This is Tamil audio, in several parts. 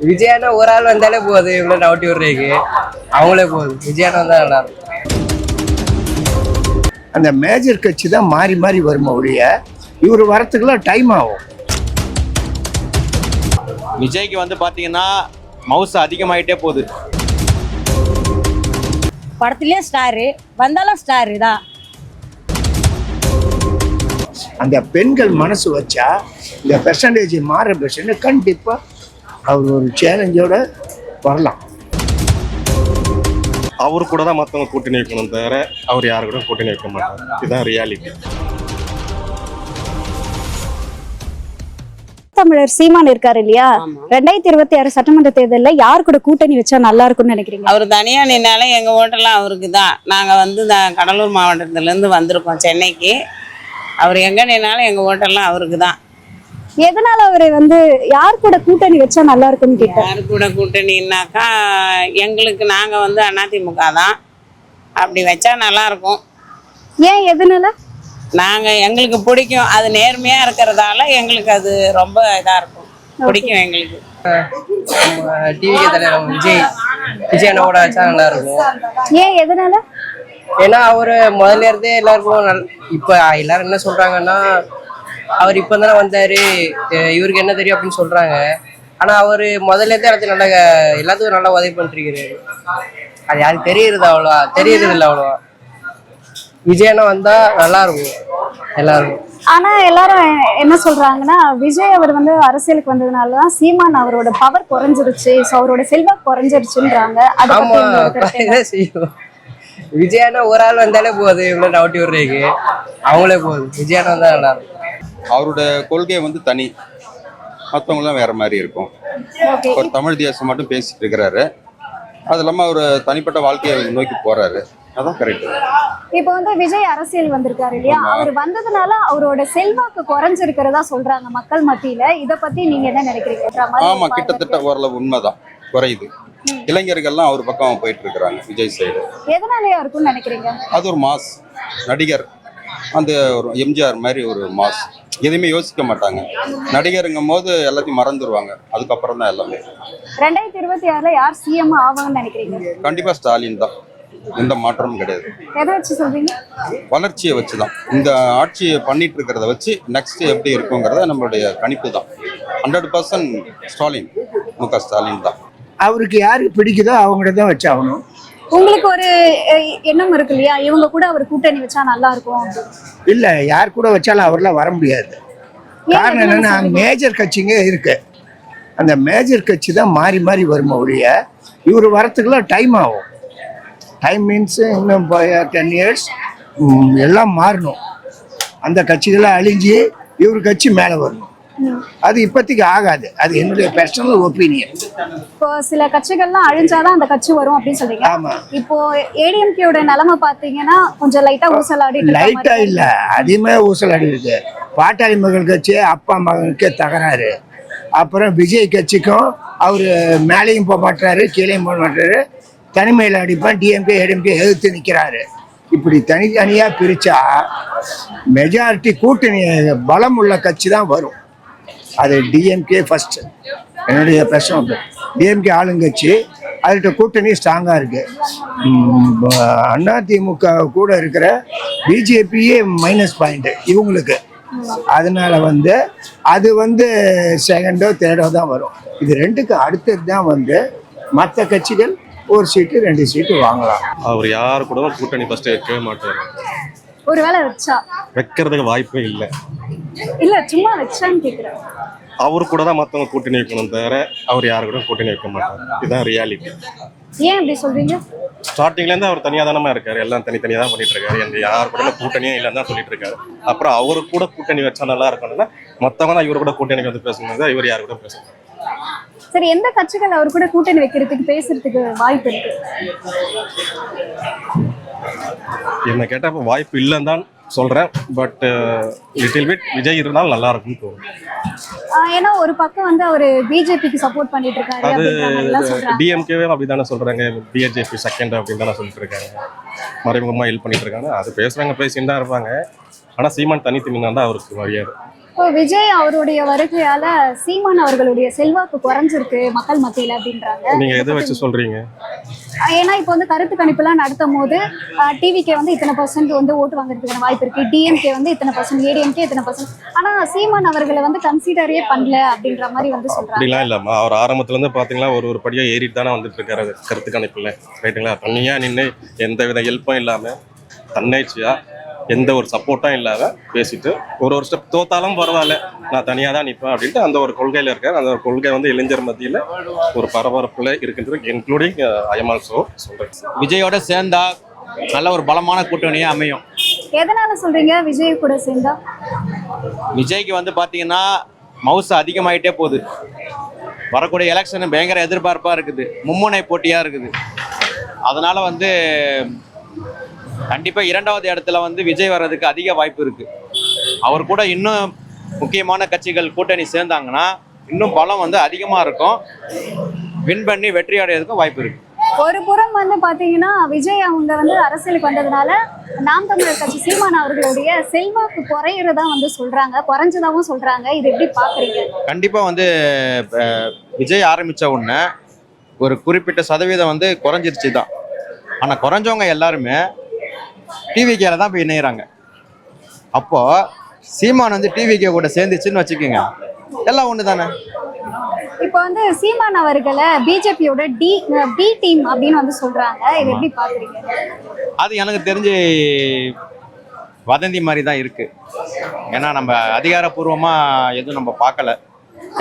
விஜயானா ஒரு ஆள் வந்தாலே போகுது, இவ்வளவு டவுட்டி விடுறதுக்கு அவங்களே போகுது. விஜயானா வந்தா நல்லா இருக்கும். அந்த மேஜர் கட்சி தான் மாறி மாறி வருமா ஒழிய இவர் வரத்துக்குலாம் டைம் ஆகும். விஜய்க்கு வந்து பாத்தீங்கன்னா மவுஸ் அதிகமாயிட்டே போகுது. படத்துலயே ஸ்டாரு, வந்தாலும் ஸ்டாரு தான். அந்த பெண்கள் மனசு வச்சா இந்த பெர்சன்டேஜ் மாற பெர்சன்ட் கண்டிப்பா அவர் ஒரு சேலஞ்சோட வரலாம். அவரு கூட தான் மற்றவங்க கூட்டணி வைக்கணும் தவிர அவர் யாரு கூட கூட்டணி வைக்க மாட்டார். இதுதான் ரியாலிட்டி. தமிழர் சீமான் இருக்காரு இல்லையா, 2026 சட்டமன்ற தேர்தலில் யார் கூட கூட்டணி வச்சா நல்லா இருக்கும்னு நினைக்கிறீங்க? அவர் தனியா நின்னாலும் எங்க ஓட்டெல்லாம் அவருக்கு தான். நாங்க வந்து கடலூர் மாவட்டத்துல இருந்து வந்திருக்கோம் சென்னைக்கு. அவர் எங்க நின்னாலும் எங்க ஓட்டெல்லாம் அவருக்கு தான். எதனால அவரு யார் கூட கூட்டணி வச்சா நல்லா இருக்கும்னு கேட்டேன். யாரு கூட கூட்டணின்னாக்கா எங்களுக்கு நாங்க வந்து அதிமுக தான். அப்படி வச்சா நல்லா இருக்கும். ஏன் எதனால? நாங்க எங்களுக்கு பிடிக்கும், அது நேர்மையா இருக்கிறதால எங்களுக்கு அது ரொம்ப இதா இருக்கும், பிடிக்கும் எங்களுக்கு. டிவி தலைவர் விஜய் கூட வச்சா நல்லா இருக்கும். ஏன் எதனால? ஏன்னா அவரு முதல்ல இருந்தே எல்லாருக்கும் இப்ப எல்லாரும் என்ன சொல்றாங்கன்னா, அவர் இப்ப தானே வந்தாரு, இவருக்கு என்ன தெரியும் அப்படின்னு சொல்றாங்க. ஆனா அவரு முதல்ல இருந்தே எல்லாத்துக்கும் நல்லா உதவி பண்ணிருக்காரு. அது யாருக்கு தெரியறது இல்லை அவ்வளவா. விஜயனா வந்தா நல்லா இருக்கும் எல்லாரும். ஆனா எல்லாரும் என்ன சொல்றாங்கன்னா, விஜய் அவர் அரசியலுக்கு வந்ததுனாலதான் சீமான் அவரோட பவர் குறைஞ்சிருச்சு, அவரோட செல்வாக்கு குறைஞ்சிருச்சுன்றாங்க. ஆமா, செய்யும். விஜயானா ஒரு ஆள் வந்தாலே போகுது, இவ்வளவு டவுட்டி விடுறதுக்கு அவங்களே போகுது. விஜயானா வந்தா நல்லா இருக்கும். அவரோட கொள்கை வந்து தனி, மற்றவங்களாம் வேற மாதிரி இருக்கும். ஒரு தமிழ் தேசம் மட்டும் பேசிட்டு இருக்கிறாரு. அது இல்லாம அவர் தனிப்பட்ட வாழ்க்கையை நோக்கி போறாரு. அதான் கரெக்ட். இப்ப விஜய் அரசியல் வந்திருக்காரு இல்லையா, அவர் வந்ததுனால அவரோட செல்வாக்கு குறைஞ்சிருக்கிறதா சொல்றாங்க மக்கள் மத்தியில. இத பத்தி நீங்க என்ன நினைக்கிறீங்க? ஆமா, கிட்டத்தட்ட ஓரளவு உண்மைதான், குறையுது. இளைஞர்கள்லாம் அவர் பக்கம் போயிட்டு இருக்கிறாங்க விஜய் சைடு. எதனாலயா இருக்கும்னு நினைக்கிறீங்க? அது ஒரு மாஸ் நடிகர், அந்த ஒரு எம்ஜிஆர் மாதிரி ஒரு மாஸ். எதுவுமே யோசிக்க மாட்டாங்க. நடிகருங்கும் போது எல்லாத்தையும் மறந்துடுவாங்க. அதுக்கப்புறம் தான் எல்லாமே. 2026 யார் சிஎம் ஆவாங்கன்னு நினைக்கிறீங்க? கண்டிப்பா ஸ்டாலின் தான், எந்த மாற்றமும் கிடையாது. எதை வச்சு சொல்றீங்க? வளர்ச்சியை வச்சுதான். இந்த ஆட்சியை பண்ணிட்டு இருக்கிறத வச்சு நெக்ஸ்ட் எப்படி இருக்குங்கிறத நம்மளுடைய கணிப்பு தான். 100% ஸ்டாலின், முக ஸ்டாலின் தான். அவருக்கு யாருக்கு பிடிக்குதோ அவங்கள்ட்ட தான் வச்சாகணும். உங்களுக்கு ஒரு எண்ணம் இருக்கு இல்லையா, இவங்க கூட அவர் கூட்டணி வச்சா நல்லா இருக்கும்? இல்ல, யார் கூட வச்சாலும் அவர்லாம் வர முடியாது. காரணம் என்னன்னா, மேஜர் கட்சிங்க இருக்கு. அந்த மேஜர் கட்சி தான் மாறி மாறி வருமா ஒழிய இவர் வரத்துக்குலாம் டைம் ஆகும். டைம் மீன்ஸ் இன்னும் 10 years எல்லாம் மாறணும். அந்த கட்சிகள்லாம் அழிஞ்சு இவர் கட்சி மேலே வரணும். அது இப்போதைக்கு ஆகாது. அது என்னுடைய பர்சனல் ஒப்பீனியன். இப்போ சில கட்சிகள்லாம் அழிஞ்சாதான் அந்த கட்சி வரும் அப்படின்னு சொல்றீங்க. ஆமா. இப்போ ஏடிஎம்கேயோட நிலைமை பாத்தீங்கன்னா கொஞ்சம் லைட்டா ஊசலாடி. லைட்டா இல்ல, அதிகமா ஊசலாடி இருக்கு. பாட்டாளி மகள் கட்சி அப்பா மகனுக்கே தகராறு. அப்புறம் விஜய் கட்சிக்கும் அவரு மேலேயும் போக மாட்டாரு, கீழேயும் போக மாட்டாரு. தனிமையில் அடிப்பான். டிஎம்கே ஏடிஎம்கே எதிர்த்து நிற்கிறாரு. இப்படி தனித்தனியா பிரிச்சா மெஜாரிட்டி கூட்டணி பலம் உள்ள கட்சி தான் வரும். அது டிஎம்கே ஃபர்ஸ்ட். என்னுடைய பிரச்சனை டிஎம்கே ஆளுங்கட்சி, அதுகிட்ட கூட்டணி ஸ்ட்ராங்கா இருக்கு. அதிமுக கூட இருக்கிற பிஜேபியே மைனஸ் பாயிண்ட் இவங்களுக்கு. அதனால அது செகண்டோ தேர்டோ தான் வரும். இது ரெண்டுக்கு அடுத்தது தான் மற்ற கட்சிகள் ஒரு சீட்டு 2 சீட்டு வாங்கலாம். அவர் யாரு கூட கூட்டணி ஃபர்ஸ்ட் வைக்கவே மாட்டாரு. ஒருவேளை வச்சா வைக்கிறதுக்கு வாய்ப்பே இல்லை. இல்ல, சும்மா வச்சான்னு கேக்குறேன். அவரு கூட தான் மற்றவங்க கூட்டணி வைக்கணும் தவிர அவர் யாரு கூட கூட்டணி வைக்க மாட்டார். இதுதான் ரியாலிட்டி. ஏன் அப்படி சொல்றீங்க? ஸ்டார்டிங்ல இருந்து அவர் தனியா தானமா இருக்காரு. எல்லாம் தனித்தனியா தான் பண்ணிட்டு இருக்காரு. எங்க யாரு கூட கூட்டணியே இல்லைன்னு தான் சொல்லிட்டு இருக்காரு. அப்புறம் அவரு கூட கூட்டணி வச்சா நல்லா இருக்கணும்னா மற்றவங்க தான் இவரு கூட கூட்டணிக்கு பேசணும். இவர் யாரு கூட பேசணும்? சரி, எந்த கட்சிகள் அவர் கூட கூட்டணி வைக்கிறதுக்கு பேசுறதுக்கு வாய்ப்பு இருக்கு? என்ன கேட்டா வாய்ப்பு இல்லைன்னு தான் சொல்றேன். பட் லிட்டில் பிட் விஜய் இருந்தாலும் நல்லா இருக்கும்னு தோணும். ஏன்னா ஒரு பக்கம் அவரு பிஜேபிக்கு சப்போர்ட் பண்ணிட்டு இருக்காரு. அது டிஎம்கேவே அப்படிதானே சொல்றாங்க. பிஜேபி செகண்ட் அப்படின்னு தானே சொல்லிட்டு இருக்காங்க. மறைமுகமா ஹெல்ப் பண்ணிட்டு இருக்காங்க. அது பேசுறாங்க, பேசிட்டு தான் இருப்பாங்க. ஆனா சீமான் தனித்து நின்னா தான் அவருக்கு மரியாதை. இப்போ விஜய் அவருடைய வருகையால சீமான் அவர்களுடைய செல்வாக்கு குறைஞ்சிருக்கு மக்கள் மத்தியில அப்படின்றாங்க. நீங்க எதை வச்சு சொல்றீங்க? ஏன்னா இப்போ வந்து கருத்து கணிப்புலாம் நடத்தும் போது டிவிகே வந்து இத்தனை % வந்து ஓட்டு வாங்குறதுக்கான வாய்ப்பு இருக்கு, டிஎம்கே வந்து இத்தனை %, ஏடிஎம்கே இத்தனை %. ஆனா சீமான் அவர்களை வந்து கன்சிடரே பண்ணல அப்படின்ற மாதிரி வந்து சொல்றாங்க. அப்படிலாம் இல்லம்மா, அவர் ஆரம்பத்துல இருந்து பாத்தீங்களா ஒரு படியா ஏறிட்டு தானே வந்துட்டு இருக்காரு கருத்து கணிப்புல, ரைட்டுங்களா? தனியா நின்று எந்த வித ஹெல்ப்பும் இல்லாம தன்னிச்சையா எந்த ஒரு சப்போர்ட்டும் இல்லாத பேசிட்டு ஒரு ஸ்டெப் தோத்தாலும் பரவாயில்ல, நான் தனியாக தான் நிற்பேன் அப்படின்ட்டு அந்த ஒரு கொள்கையில் இருக்கார். அந்த ஒரு கொள்கை வந்து இளைஞர் மத்தியில் ஒரு பரபரப்பில் இருக்கின்றது, இன்க்ளூடிங் ஐ எம் ஆல்சோ சொல்கிறேன். விஜயோட சேர்ந்தா நல்ல ஒரு பலமான கூட்டணியே அமையும். எதனால சொல்றீங்க விஜய் கூட சேர்ந்தா? விஜய்க்கு வந்து பார்த்தீங்கன்னா மவுசு அதிகமாயிட்டே போகுது. வரக்கூடிய எலெக்ஷன் பயங்கர எதிர்பார்ப்பாக இருக்குது, மும்முனை போட்டியாக இருக்குது. அதனால வந்து கண்டிப்பாக 2வது இடத்துல வந்து விஜய் வர்றதுக்கு அதிக வாய்ப்பு இருக்கு. அவர் கூட இன்னும் முக்கியமான கட்சிகள் கூட்டணி சேர்ந்தாங்கன்னா இன்னும் பலம் வந்து அதிகமாக இருக்கும், வின் பண்ணி வெற்றி அடையிறதுக்கும் வாய்ப்பு இருக்கு. ஒரு புறம் வந்து பாத்தீங்கன்னா விஜய் அவங்க வந்து அரசியலுக்கு வந்ததுனால நாம் தமிழர் கட்சி சீமான் அவர்களுடைய செல்வாக்கு குறையிறதா வந்து சொல்றாங்க, குறைஞ்சதாவும் சொல்றாங்க. இது எப்படி பாக்குறீங்க? கண்டிப்பாக வந்து விஜய் ஆரம்பித்த உடனே ஒரு குறிப்பிட்ட சதவீதம் வந்து குறைஞ்சிருச்சு தான். ஆனால் குறைஞ்சவங்க எல்லாருமே டிவிகேல தான் போய் இணையிறாங்க. அப்போ சீமான் வந்து டிவிகே கூட சேர்ந்துச்சுன்னு வச்சுக்கோங்க, எல்லாம் ஒன்று தானே. இப்போ வந்து சீமான் அவர்களை பிஜேபியோட பி டீம் அப்படின்னு வந்து சொல்றாங்க. இது எப்படி பாக்குறீங்க? அது எனக்கு தெரிஞ்சு வதந்தி மாதிரி தான் இருக்கு. ஏன்னா நம்ம அதிகாரப்பூர்வமா எதுவும் நம்ம பார்க்கல,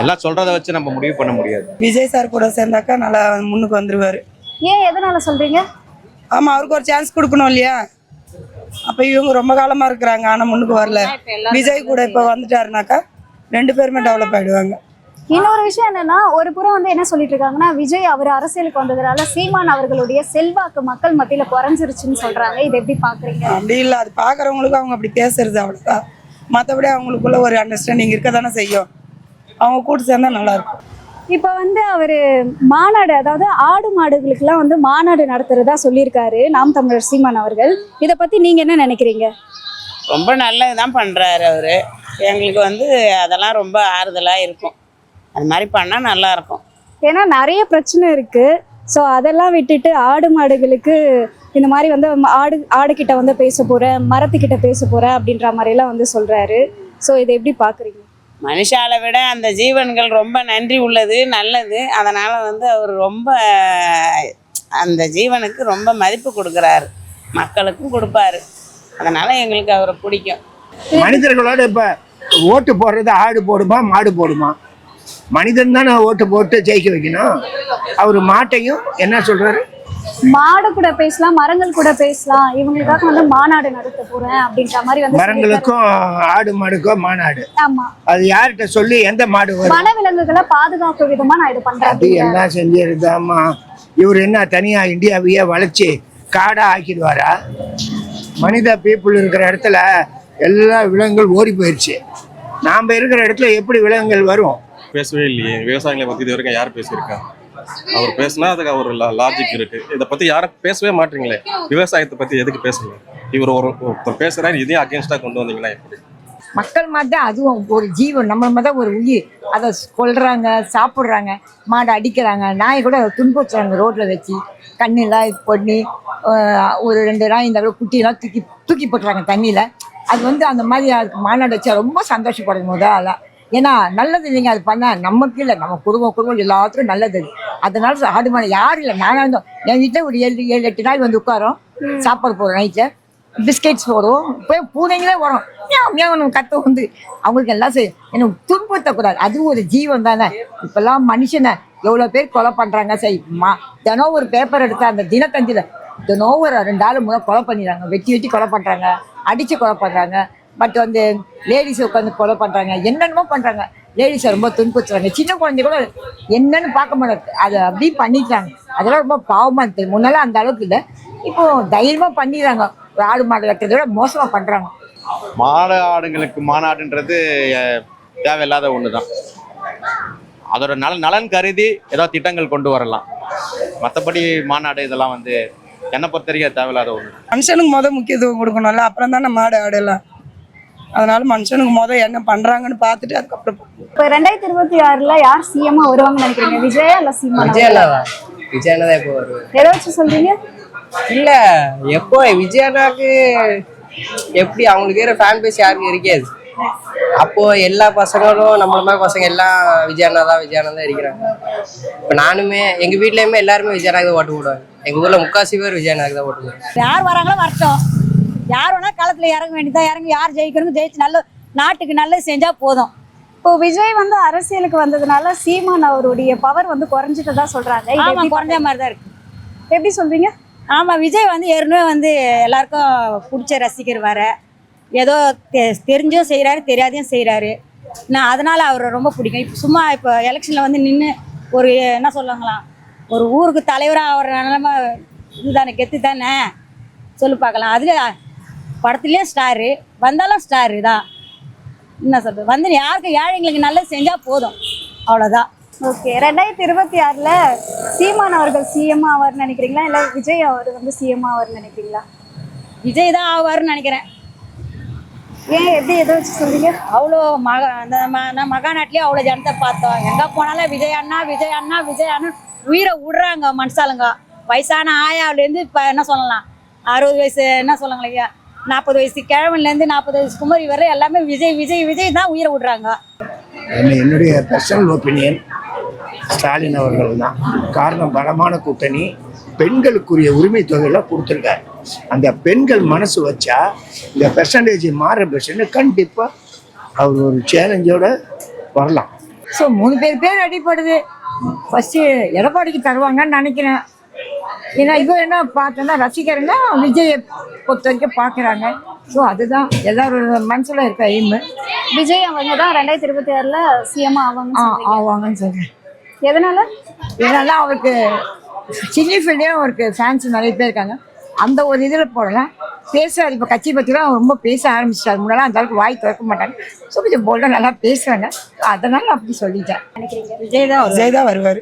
எல்லாம் சொல்றதை வச்சு நம்ம முடிவு பண்ண முடியாது. விஜய் சார் கூட சேர்ந்தாக்கா நல்லா முன்னுக்கு வந்துருவாரு. ஏன் எதனால சொல்றீங்க? ஆமா, அவருக்கு ஒரு சான்ஸ் கொடுக்கணும் இல்லையா? அப்ப இவங்க ரொம்ப காலமா இருக்கிறாங்க, ஆனா முன்னுக்கு வரல. விஜய் கூட இப்ப வந்துட்டாருனாக்கா 2 பேருமே டெவலப் ஆயிடுவாங்க. இன்னொரு விஷயம் என்னன்னா, ஒரு புறம் வந்து என்ன சொல்லிட்டு இருக்காங்கன்னா, விஜய் அவர் அரசியலுக்கு வந்ததுனால சீமான் அவர்களுடைய செல்வாக்கு மக்கள் மத்தியில குறைஞ்சிருச்சுன்னு சொல்றாங்க. இது எப்படி பாக்குறீங்க? அப்படி இல்ல, அது பாக்குறவங்களுக்கு அவங்க அப்படி பேசுறது அவ்வளவுதான். மற்றபடி அவங்களுக்குள்ள ஒரு அண்டர்ஸ்டாண்டிங் இருக்க தானே செய்யும். அவங்க கூட்டு சேர்ந்தா நல்லா இருக்கும். இப்போ வந்து அவர் மாநாடு, அதாவது ஆடு மாடுகளுக்கெல்லாம் வந்து மாநாடு நடத்துறதா சொல்லியிருக்காரு நாம் தமிழர் சீமான் அவர்கள். இதை பத்தி நீங்க என்ன நினைக்கிறீங்க? ரொம்ப நல்லதுதான் பண்றாரு அவரு. எங்களுக்கு வந்து அதெல்லாம் ரொம்ப ஆறுதலா இருக்கும். அது மாதிரி பண்ணா நல்லா இருக்கும். ஏன்னா நிறைய பிரச்சனை இருக்கு. ஸோ அதெல்லாம் விட்டுட்டு ஆடு மாடுகளுக்கு இந்த மாதிரி வந்து ஆடுகிட்ட வந்து பேச போறேன், மரத்துக்கிட்ட பேச போறேன் அப்படின்ற மாதிரிலாம் வந்து சொல்றாரு. ஸோ இதை எப்படி பாக்குறீங்க? மனுஷாலை விட அந்த ஜீவன்கள் ரொம்ப நன்றி உள்ளது, நல்லது. அதனால வந்து அவர் ரொம்ப அந்த ஜீவனுக்கு ரொம்ப மதிப்பு கொடுக்குறாரு, மக்களுக்கும் கொடுப்பாரு. அதனால எங்களுக்கு அவரை பிடிக்கும். மனிதர்களோட இப்ப ஓட்டு போடுறது ஆடு போடுமா மாடு போடுமா? மனிதன் தானே ஓட்டு போட்டு ஜெயிக்க வைக்கணும். அவர் மாட்டையும் என்ன சொல்றாரு, மாடு கூட பேசலாம், மரங்கள் கூட பேசலாம், இவங்களுக்காக வந்து மாநாடு நடத்த போறேன் அப்படின்ற மாதிரி வந்து மரங்களுக்கும் ஆடு மாடுக்கும் மாநாடு. ஆமா, அது யார்கிட்ட சொல்லி எந்த மாடு வரும்? வனவிலங்குகளை பாதுகாப்பு விதமா நான் இது பண்றேன். அது என்ன செஞ்சிருந்தாமா? இவர் என்ன தனியா இந்தியாவையே வளைச்சு காடா ஆக்கிடுவாரா? மனித பீப்புள் இருக்கிற இடத்துல எல்லா விலங்குகள் ஓடி போயிடுச்சு. நாம இருக்கிற இடத்துல எப்படி விலங்குகள் வரும்? பேசவே இல்லையே விவசாயிகளை பத்தி இது வரைக்கும் யார் பேசியிருக்கா? அவர் பேசினா அதுக்கு ஒரு லாஜிக் இருக்கு. இதை பத்தி யாரும் பேசவே மாட்டீங்களே. விவசாயத்தை பத்தி எதுக்கு பேசல? இவர் ஒருத்தர் பேசுறாரு, இதையும் அகேன்ஸ்டா கொண்டு வந்தீங்கன்னா எப்படி? மக்கள் மாதிரி தான் அதுவும் ஒரு ஜீவன், நம்ம மாதிரி தான் ஒரு உயிர். அதை கொல்றாங்க, சாப்பிட்றாங்க, மாடை அடிக்கிறாங்க, நாயை கூட துன்புறுத்துறாங்க ரோட்டில் வச்சு, கண்ணெல்லாம் இது பண்ணி ஒரு 2 நாய் இந்த குட்டியெல்லாம் தூக்கி போட்டுறாங்க தண்ணியில். அது வந்து அந்த மாதிரி அதுக்கு மாநாடு வச்சா ரொம்ப சந்தோஷப்படும் முதல்ல. ஏன்னா நல்லது இல்லைங்க, அது பண்ணால் நமக்கு இல்லை, நம்ம குடும்பம் எல்லாத்துக்கும் நல்லது. அதனால ஆடு மாடு யாரும் இல்லை. நானாக இருந்தோம் என் வீட்டில் ஒரு 7-8 நாள் வந்து உட்காரோம், சாப்பாடு போடுறோம், நைட்டில் பிஸ்கெட்ஸ் போடுவோம், போய் பூனைங்களே வரும், நம்ம கத்த வந்து அவங்களுக்கு எல்லாம் செய்யும். எனக்கு துன்புறுத்தக்கூடாது, அதுவும் ஒரு ஜீவன் தானே. இப்போல்லாம் மனுஷனை எவ்வளோ பேர் கொலை பண்ணுறாங்க. சரி, தினம் ஒரு பேப்பர் எடுத்தால் அந்த தினத்தந்தியில் தினம் ஒரு 2 ஆள் 3 கொலை பண்ணிடுறாங்க, வெட்டி கொலை பண்ணுறாங்க, அடித்து கொலை பண்ணுறாங்க. பட் வந்து லேடிஸை உட்காந்து கொலை பண்ணுறாங்க, என்னென்னமோ பண்ணுறாங்க. லேடிஸை ரொம்ப துன்புறுத்துறாங்க. சின்ன குழந்தை கூட என்னன்னு பார்க்க மாட்டாங்க, அதை அப்படியே பண்ணிக்கிறாங்க. அதெல்லாம் ரொம்ப பாவமாக இருக்குது. முன்னெல்லாம் அந்த அளவுக்கு இல்லை, இப்போ தைரியமாக பண்ணிடுறாங்க. ஒரு ஆடு மாடு வெட்டுறதை விட மோசமாக பண்ணுறாங்க. மாடு ஆடுங்களுக்கு மாநாடுன்றது தேவையில்லாத ஒன்று தான். அதோட நலன் கருதி ஏதாவது திட்டங்கள் கொண்டு வரலாம். மற்றபடி மாநாடு இதெல்லாம் வந்து என்னை பொறுத்த வரைக்கும் தேவையில்லாத ஒன்று. மனுஷனுக்கு முக்கியத்துவம் கொடுக்கணும்ல, அப்புறம் தானே மாடு ஆடலாம். அதனால மனுஷனுக்கு என்ன பண்றாங்கன்னு பார்த்துட்டு அதுக்கப்புறம் இப்போ 2026ல யார் சிஎம்மா வருவாங்கன்னு நினைக்கிறீங்க? விஜயா இல்ல சீமான்? விஜய் அண்ணா தான். விஜய் அண்ணா தான் எப்போ வருவார்? எதை வச்சு சொல்றீங்க? இல்ல எப்போ விஜய் அண்ணாக்கு எப்படி அவங்களுக்கு இருக்கிற ஃபேன் பேஸ் யாருக்கும் இருக்காது. அப்போ எல்லா பசங்களும் நம்மள மாதிரி பசங்க எல்லாம் விஜய் அண்ணா தான் இருக்கிறாங்க. இப்போ நானுமே எங்க வீட்லயுமே எல்லாருமே விஜய் அண்ணாக்கு தான் ஓட்டு போடுவாங்க. எங்க ஊர்ல முக்காசி பேர் விஜய் அண்ணாக்கு தான் ஓட்டு போடுவாங்க. யார் வராங்களோ வரட்டும், யார் வேணா களத்துல இறங்க வேண்டியதா இறங்கி, யார் ஜெயிக்கணும் ஜெயிச்சு நல்ல நாட்டுக்கு நல்லது செஞ்சா போதும். இப்போ விஜய் வந்து அரசியலுக்கு வந்ததுனால சீமான் அவருடைய பவர் வந்து குறைஞ்சிட்டதா சொல்றாங்க. இது ஆமா, எப்படி குறைஞ்ச மாதிரி தான் இருக்கு. எப்படி சொல்றீங்க? ஆமா, விஜய் வந்து ஏற்கனவே வந்து எல்லாருக்கும் பிடிச்ச ரசிகர் வர, ஏதோ தெரிஞ்சும் செய்கிறாரு தெரியாதையும் செய்கிறாரு. நான் அதனால அவரை ரொம்ப பிடிக்கும். இப்போ சும்மா இப்போ எலெக்ஷனில் வந்து நின்று ஒரு என்ன சொல்லுவாங்களாம், ஒரு ஊருக்கு தலைவராக ஆகிற நிலைமை இதுதானே, கெத்து தானே சொல்லி பார்க்கலாம். அதில் படத்துலேயும் ஸ்டாரு, வந்தாலும் ஸ்டாரு தான். என்ன சொல்கிறது, வந்து யாருக்கு ஏழைங்களுக்கு நல்லது செஞ்சால் போதும், அவ்வளோதான். ஓகே, 2026ல சீமான் அவர்கள் சிஎம் ஆவார்னு நினைக்கிறீங்களா இல்ல விஜய் அவர் வந்து சிஎம் ஆவார்னு நினைக்கிறீங்களா? விஜய் தான் ஆவார்னு நினைக்கிறேன். ஏன், எப்படி, எதை வச்சு சொல்றீங்க? அவ்வளோ நான் மகாநாட்டிலேயே அவ்வளோ ஜனத்தை பார்த்தோம். எங்கே போனாலும் விஜய் அண்ணா விஜய் அண்ணா விஜய் அண்ணா உயிரை விடுறாங்க மனுஷாளுங்க. வயசான ஆயாவிலேருந்து இப்போ என்ன சொல்லலாம், 60 வயசு என்ன சொல்லுங்களேன் ஐயா, 40 வயசு கிழவன்லேருந்து 40 வயசு குமரி வரை எல்லாமே விஜய் விஜய் விஜய் தான் உயிரை விடுறாங்க. என்னுடைய பர்சனல் ஒப்பீனியன் ஸ்டாலின் அவர்கள் தான் காரணம். பலமான கூட்டணி, பெண்களுக்குரிய உரிமை தொகையெல்லாம் கொடுத்துருக்காரு. அந்த பெண்கள் மனசு வச்சா இந்த பெர்சன்டேஜ் மாற பெர்சன்ட் கண்டிப்பாக அவர் ஒரு சேலஞ்சோட வரலாம். ஸோ 3 பேர் அடிப்படுது. ஃபஸ்ட்டு எடப்பாடிக்கு தருவாங்கன்னு நினைக்கிறேன். ஏன்னா இப்போ என்ன பார்த்தோன்னா ரசிகர்னா விஜயை பொறுத்த வரைக்கும் பார்க்குறாங்க. ஸோ அதுதான் எல்லாரோட மனசில் இருக்க எய்மு. விஜய் அவங்க தான் 2026ல சிஎம் ஆவாங்கன்னு சொல்கிறேன். எதனால? இதனால அவருக்கு சின்னி ஃபீல்டே அவருக்கு ஃபேன்ஸ் நிறைய பேர் இருக்காங்க. அந்த ஒரு இதில் போடலாம் பேசுகிறார். இப்போ கட்சி பற்றிலாம் ரொம்ப பேச ஆரம்பிச்சிட்டாரு. முன்னாடி அந்த அளவுக்கு வாய் திறக்க மாட்டாங்க. ஸோ கொஞ்சம் போல்டாக நல்லா பேசுகிறாங்க. அதனால் அப்படி சொல்லிட்டேன். நினைக்கிறீங்க? விஜய் தான் விஜய் தான் வருவார்.